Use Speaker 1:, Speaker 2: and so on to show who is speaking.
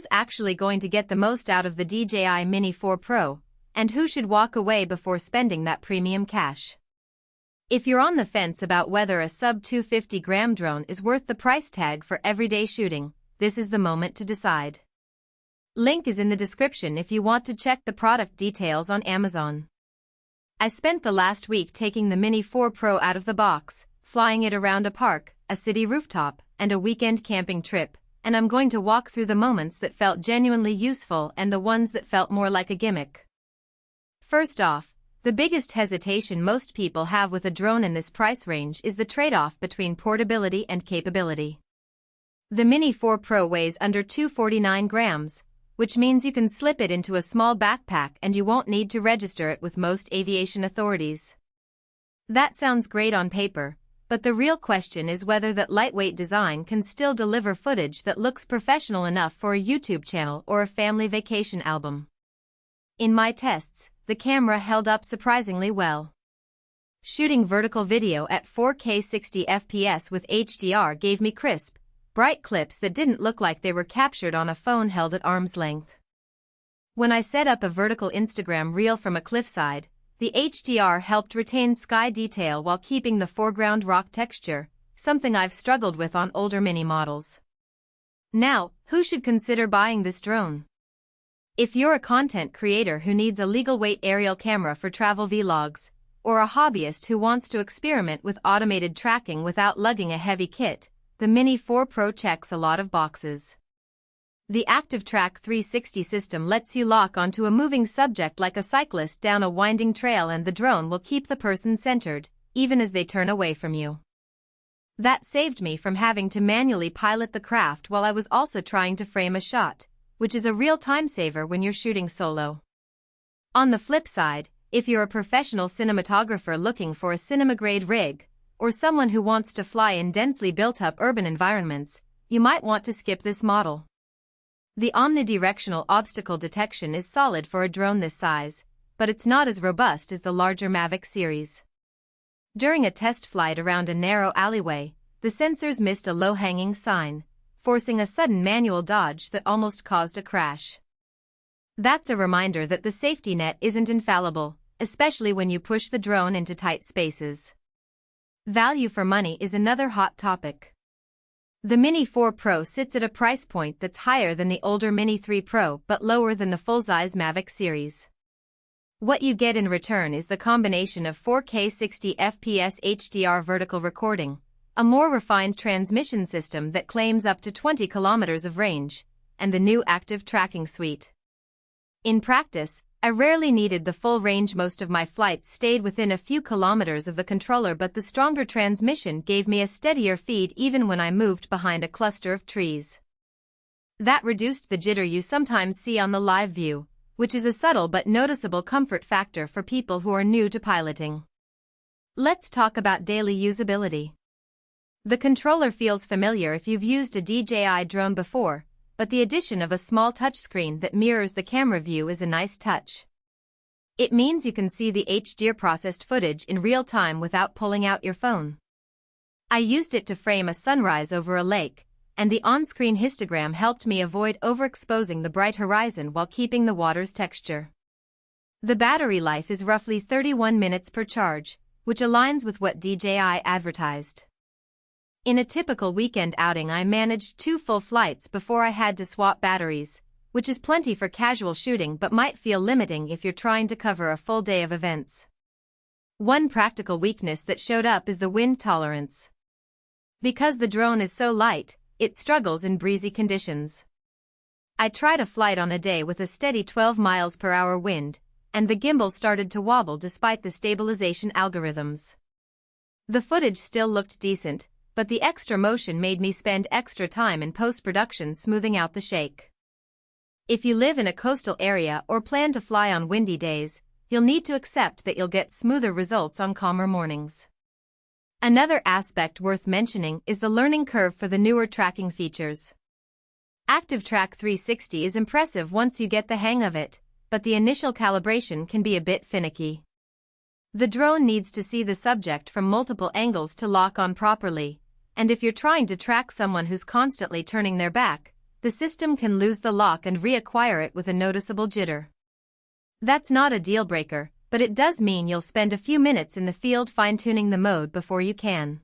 Speaker 1: who's actually going to get the most out of the DJI Mini 4 Pro, and who should walk away before spending that premium cash. If you're on the fence about whether a sub-250-gram drone is worth the price tag for everyday shooting, this is the moment to decide. Link is in the description if you want to check the product details on Amazon. I spent the last week taking the Mini 4 Pro out of the box, flying it around a park, a city rooftop, and a weekend camping trip, and I'm going to walk through the moments that felt genuinely useful and the ones that felt more like a gimmick. First off, the biggest hesitation most people have with a drone in this price range is the trade-off between portability and capability. The Mini 4 Pro weighs under 249 grams, which means you can slip it into a small backpack and you won't need to register it with most aviation authorities. That sounds great on paper, but the real question is whether that lightweight design can still deliver footage that looks professional enough for a YouTube channel or a family vacation album. In my tests, the camera held up surprisingly well. Shooting vertical video at 4K 60 FPS with HDR gave me crisp, bright clips that didn't look like they were captured on a phone held at arm's length. When I set up a vertical Instagram reel from a cliffside, the HDR helped retain sky detail while keeping the foreground rock texture, something I've struggled with on older Mini models. Now, who should consider buying this drone? If you're a content creator who needs a legal-weight aerial camera for travel vlogs, or a hobbyist who wants to experiment with automated tracking without lugging a heavy kit, the Mini 4 Pro checks a lot of boxes. The ActiveTrack 360 system lets you lock onto a moving subject like a cyclist down a winding trail, and the drone will keep the person centered, even as they turn away from you. That saved me from having to manually pilot the craft while I was also trying to frame a shot, which is a real time saver when you're shooting solo. On the flip side, if you're a professional cinematographer looking for a cinema-grade rig, or someone who wants to fly in densely built-up urban environments, you might want to skip this model. The omnidirectional obstacle detection is solid for a drone this size, but it's not as robust as the larger Mavic series. During a test flight around a narrow alleyway, the sensors missed a low-hanging sign, forcing a sudden manual dodge that almost caused a crash. That's a reminder that the safety net isn't infallible, especially when you push the drone into tight spaces. Value for money is another hot topic. The Mini 4 Pro sits at a price point that's higher than the older Mini 3 Pro but lower than the full-size Mavic series. What you get in return is the combination of 4K 60 FPS HDR vertical recording, a more refined transmission system that claims up to 20 kilometers of range, and the new active tracking suite. In practice, I rarely needed the full range. Most of my flights stayed within a few kilometers of the controller, but the stronger transmission gave me a steadier feed even when I moved behind a cluster of trees. That reduced the jitter you sometimes see on the live view, which is a subtle but noticeable comfort factor for people who are new to piloting. Let's talk about daily usability. The controller feels familiar if you've used a DJI drone before, but the addition of a small touchscreen that mirrors the camera view is a nice touch. It means you can see the HDR processed footage in real time without pulling out your phone. I used it to frame a sunrise over a lake, and the on-screen histogram helped me avoid overexposing the bright horizon while keeping the water's texture. The battery life is roughly 31 minutes per charge, which aligns with what DJI advertised. In a typical weekend outing, I managed 2 full flights before I had to swap batteries, which is plenty for casual shooting but might feel limiting if you're trying to cover a full day of events. One practical weakness that showed up is the wind tolerance. Because the drone is so light, it struggles in breezy conditions. I tried a flight on a day with a steady 12 miles per hour wind, and the gimbal started to wobble despite the stabilization algorithms. The footage still looked decent, but the extra motion made me spend extra time in post-production smoothing out the shake. If you live in a coastal area or plan to fly on windy days, you'll need to accept that you'll get smoother results on calmer mornings. Another aspect worth mentioning is the learning curve for the newer tracking features. ActiveTrack 360 is impressive once you get the hang of it, but the initial calibration can be a bit finicky. The drone needs to see the subject from multiple angles to lock on properly, and if you're trying to track someone who's constantly turning their back, the system can lose the lock and reacquire it with a noticeable jitter. That's not a deal breaker, but it does mean you'll spend a few minutes in the field fine-tuning the mode before you can.